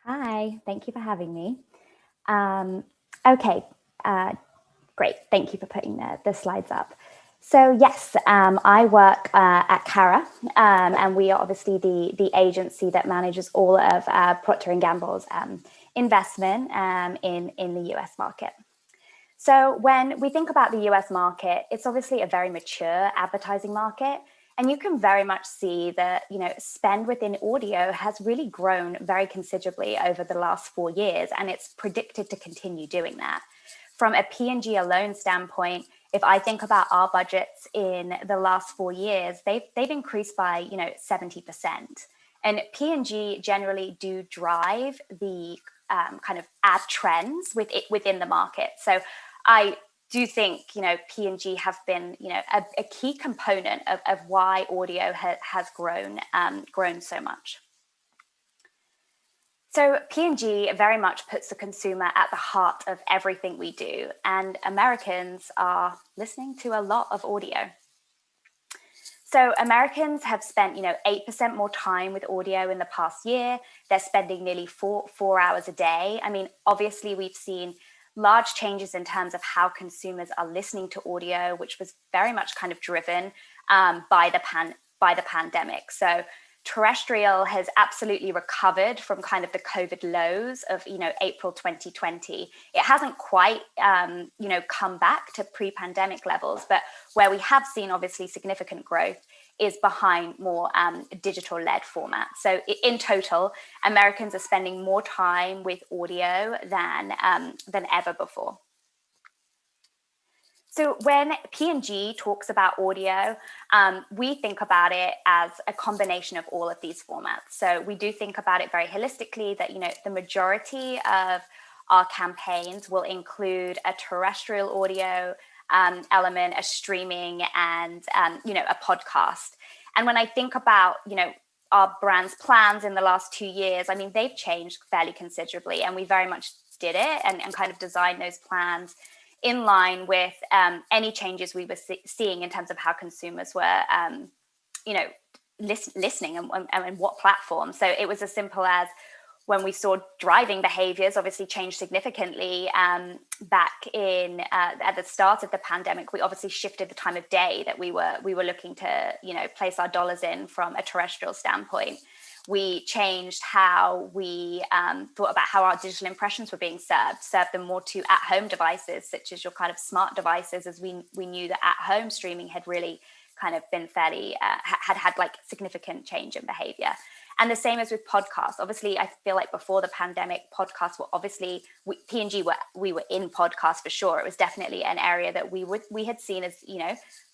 Hi, thank you for having me. Okay, great. Thank you for putting the slides up. So yes, I work at Carat, and we are obviously the agency that manages all of Procter & Gamble's investment in the US market. So when we think about the US market, it's obviously a very mature advertising market. And you can very much see that, spend within audio has really grown very considerably over the last 4 years, and it's predicted to continue doing that. From a P&G alone standpoint, if I think about our budgets in the last 4 years, they've increased by 70%. And P&G generally do drive the kind of ad trends within the market. So I do think, P&G have been, a key component of why audio has grown so much. So P&G very much puts the consumer at the heart of everything we do, and Americans are listening to a lot of audio. So Americans have spent, 8% more time with audio in the past year. They're spending nearly four hours a day. I mean, obviously, we've seen large changes in terms of how consumers are listening to audio, which was very much kind of driven by the pandemic. So terrestrial has absolutely recovered from kind of the COVID lows of April 2020. It hasn't quite come back to pre-pandemic levels, but where we have seen obviously significant growth is behind more digital-led formats. So in total, Americans are spending more time with audio than ever before. So when P&G talks about audio, we think about it as a combination of all of these formats. So we do think about it very holistically that, the majority of our campaigns will include a terrestrial audio element, a streaming, and, a podcast. And when I think about, our brand's plans in the last 2 years, I mean, they've changed fairly considerably, and we very much did it and kind of designed those plans in line with any changes we were seeing in terms of how consumers were, listening and what platform. So it was as simple as when we saw driving behaviors obviously change significantly back in at the start of the pandemic, we obviously shifted the time of day that we were looking to, place our dollars in from a terrestrial standpoint. We changed how we thought about how our digital impressions were being served them more to at-home devices, such as your kind of smart devices, as we knew that at-home streaming had really kind of been fairly, had like significant change in behavior. And the same as with podcasts. Obviously, I feel like before the pandemic, podcasts were obviously, P&G we were in podcasts for sure. It was definitely an area that we had seen as,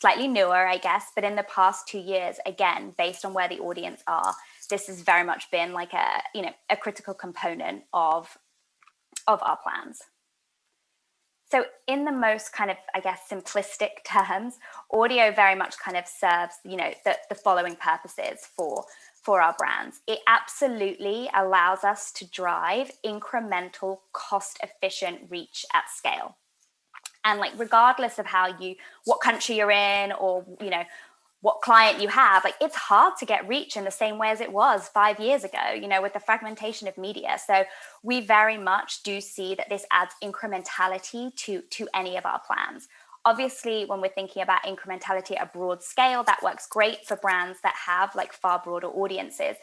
slightly newer, I guess. But in the past 2 years, again, based on where the audience are, this has very much been like a critical component of our plans. So in the most kind of, I guess, simplistic terms, audio very much kind of serves, the following purposes for our brands. It absolutely allows us to drive incremental, cost-efficient reach at scale. And like, regardless of what country you're in or, what client you have, like, it's hard to get reach in the same way as it was 5 years ago, with the fragmentation of media. So we very much do see that this adds incrementality to any of our plans. Obviously, when we're thinking about incrementality at a broad scale, that works great for brands that have like far broader audiences.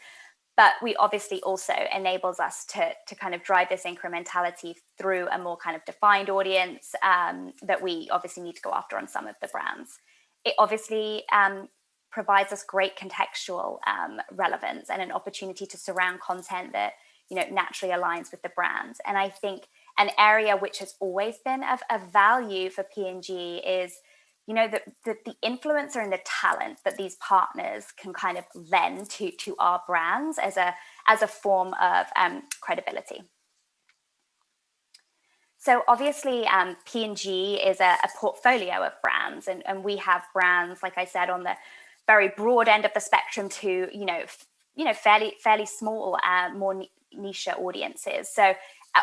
But we obviously also enables us to kind of drive this incrementality through a more kind of defined audience that we obviously need to go after on some of the brands. It obviously provides us great contextual relevance and an opportunity to surround content that, naturally aligns with the brand. And I think an area which has always been of value for P&G is, the influencer and the talent that these partners can kind of lend to our brands as a form of credibility. So obviously, P&G is a portfolio of brands, and we have brands, like I said, on the very broad end of the spectrum to, fairly small, more niche audiences. So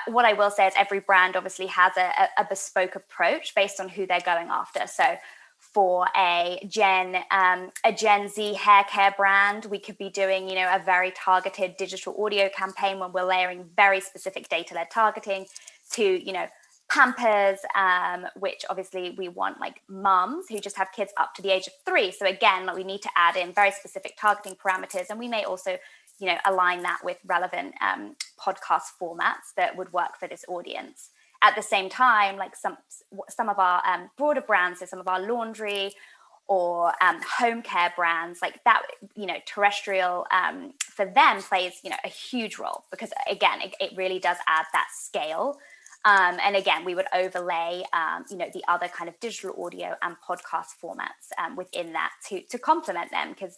what I will say is every brand obviously has a bespoke approach based on who they're going after. So for a Gen Z hair care brand, we could be doing, a very targeted digital audio campaign when we're layering very specific data-led targeting to, Pampers, which obviously we want like mums who just have kids up to the age of 3. So again, we need to add in very specific targeting parameters, and we may also, align that with relevant podcast formats that would work for this audience. At the same time, like some of our broader brands, so some of our laundry or home care brands, like that, terrestrial for them plays, a huge role, because again, it really does add that scale. And again, we would overlay, the other kind of digital audio and podcast formats within that to complement them, because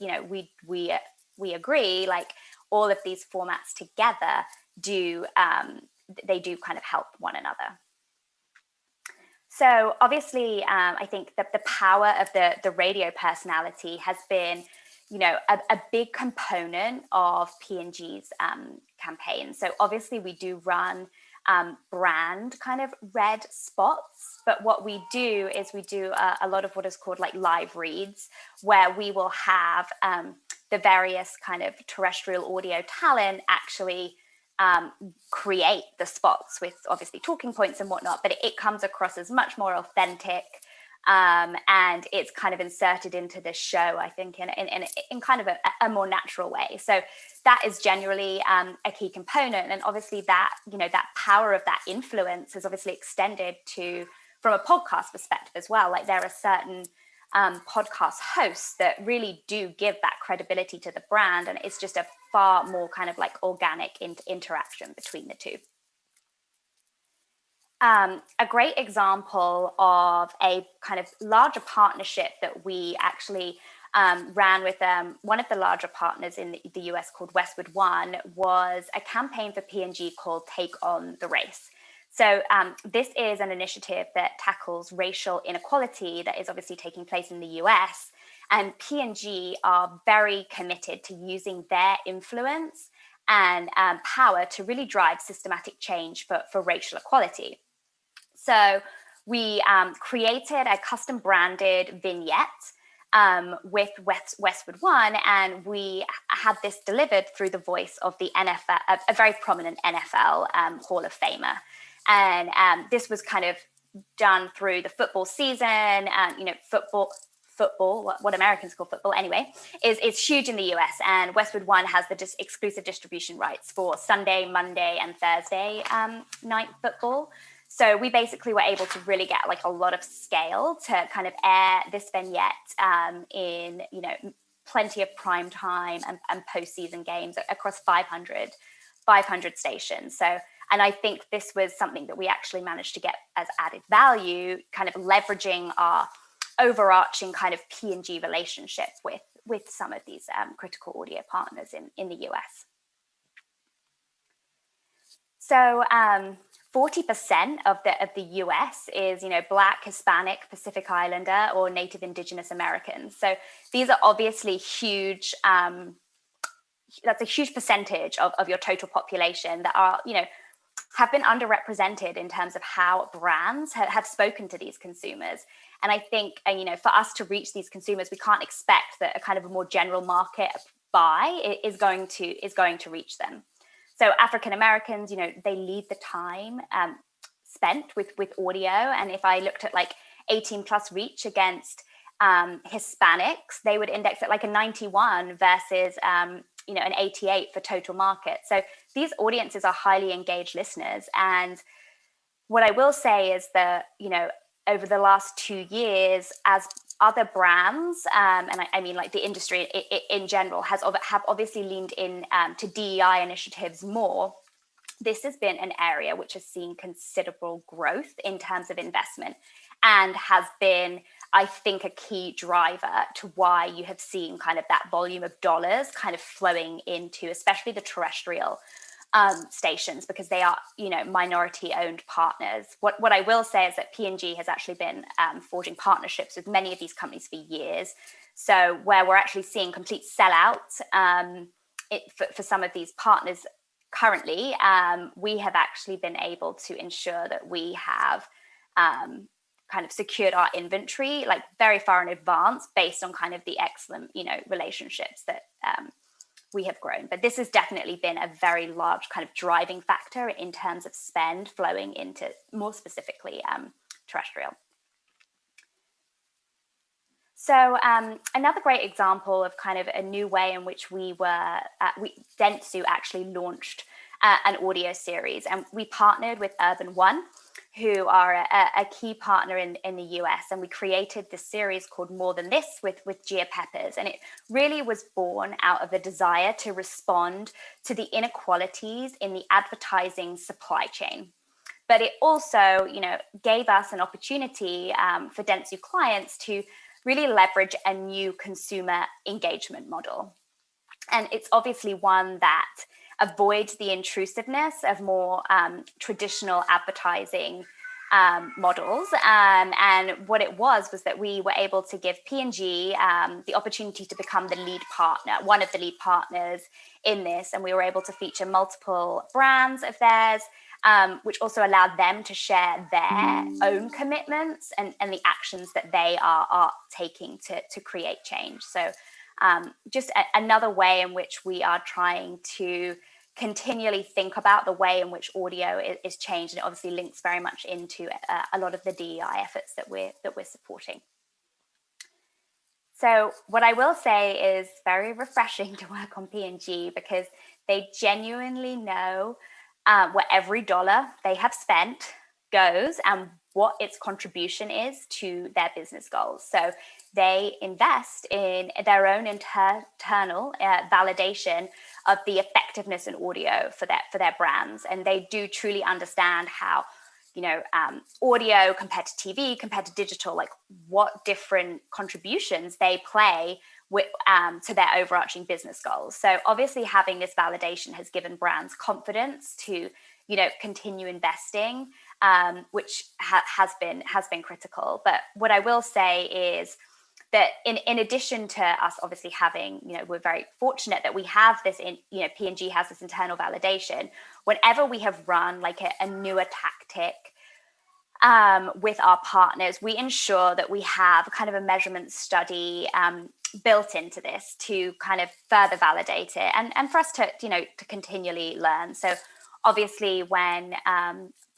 we agree, like all of these formats together do kind of help one another. So obviously, I think that the power of the radio personality has been, a big component of P&G's campaign. So obviously, we do run brand kind of red spots, but what we do is we do a lot of what is called like live reads, where we will have the various kind of terrestrial audio talent actually create the spots with obviously talking points and whatnot, but it comes across as much more authentic, and it's kind of inserted into the show, I think, in kind of a more natural way. So that is generally a key component, and obviously that that power of that influence is obviously extended to from a podcast perspective as well. Like there are certain podcast hosts that really do give that credibility to the brand, and it's just a far more kind of like organic interaction between the two. A great example of a kind of larger partnership that we actually ran with one of the larger partners in the US called Westwood One was a campaign for P&G called Take on the Race. So this is an initiative that tackles racial inequality that is obviously taking place in the US. And P&G are very committed to using their influence and power to really drive systematic change for racial equality. So we created a custom branded vignette with Westwood One, and we had this delivered through the voice of the NFL, a very prominent NFL Hall of Famer. And this was kind of done through the football season. Football, what Americans call football anyway, is huge in the US, and Westwood One has the exclusive distribution rights for Sunday, Monday, and Thursday night football. So we basically were able to really get like a lot of scale to kind of air this vignette in, plenty of prime time and postseason games across 500 stations. So, and I think this was something that we actually managed to get as added value, kind of leveraging our overarching kind of P&G relationship with some of these critical audio partners in the US. So 40% of the US is, Black, Hispanic, Pacific Islander, or Native Indigenous Americans. So these are obviously huge. That's a huge percentage of your total population that are, have been underrepresented in terms of how brands have spoken to these consumers. And I think, for us to reach these consumers, we can't expect that a kind of a more general market buy is going to reach them. So African Americans, they lead the time spent with audio. And if I looked at like 18 plus reach against Hispanics, they would index at like a 91 versus, an 88 for total market. So these audiences are highly engaged listeners. And what I will say is that, over the last 2 years, as other brands, and I mean like the industry in general, have obviously leaned in to DEI initiatives more, this has been an area which has seen considerable growth in terms of investment and has been, I think, a key driver to why you have seen kind of that volume of dollars kind of flowing into especially the terrestrial stations, because they are, minority-owned partners. What I will say is that P&G has actually been forging partnerships with many of these companies for years. So where we're actually seeing complete sellouts for some of these partners currently, we have actually been able to ensure that we have kind of secured our inventory like very far in advance based on kind of the excellent, relationships that we have grown. But this has definitely been a very large kind of driving factor in terms of spend flowing into more specifically terrestrial. So another great example of kind of a new way in which Dentsu actually launched an audio series, and we partnered with Urban One, who are a key partner in the US, and we created this series called More Than This with Gia Peppers, and it really was born out of a desire to respond to the inequalities in the advertising supply chain. But it also, gave us an opportunity for Dentsu clients to really leverage a new consumer engagement model. And it's obviously one that avoids the intrusiveness of more traditional advertising models. And what it was that we were able to give P&G the opportunity to become the lead partner, one of the lead partners in this. And we were able to feature multiple brands of theirs, which also allowed them to share their own commitments and the actions that they are taking to create change. So just another way in which we are trying to continually think about the way in which audio is changed, and it obviously links very much into a lot of the DEI efforts that we're supporting. So what I will say is very refreshing to work on P&G, because they genuinely know where every dollar they have spent goes and what its contribution is to their business goals. So they invest in their own internal validation of the effectiveness in audio for their brands, and they do truly understand how audio compared to TV, compared to digital, like what different contributions they play to their overarching business goals. So obviously having this validation has given brands confidence to continue investing, which has been critical. But what I will say is that in addition to us obviously having, we're very fortunate that we have this P&G has this internal validation. Whenever we have run like a newer tactic with our partners, we ensure that we have kind of a measurement study built into this to kind of further validate it and for us to continually learn. So obviously when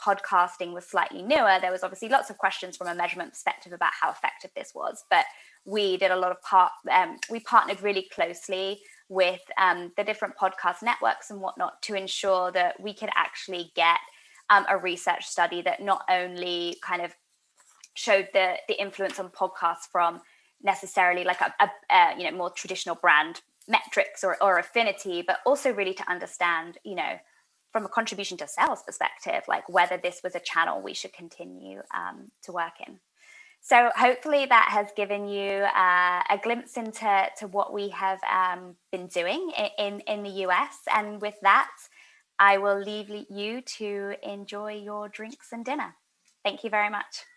podcasting was slightly newer, there was obviously lots of questions from a measurement perspective about how effective this was, but we did a lot of we partnered really closely with the different podcast networks and whatnot to ensure that we could actually get a research study that not only kind of showed the influence on podcasts from necessarily like a more traditional brand metrics or affinity, but also really to understand, from a contribution to sales perspective, like whether this was a channel we should continue to work in. So hopefully that has given you a glimpse into what we have been doing in the US. And with that, I will leave you to enjoy your drinks and dinner. Thank you very much.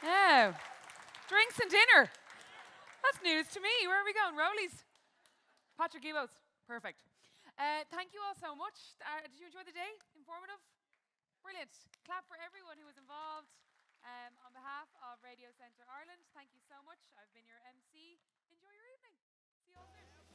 Oh, drinks and dinner. That's news to me. Where are we going? Rollies? Patrick Gibos. Perfect. Thank you all so much. Did you enjoy the day? Informative? Brilliant. Clap for everyone who was involved. On behalf of Radio Centre Ireland, thank you so much. I've been your MC. Enjoy your evening. See you all soon.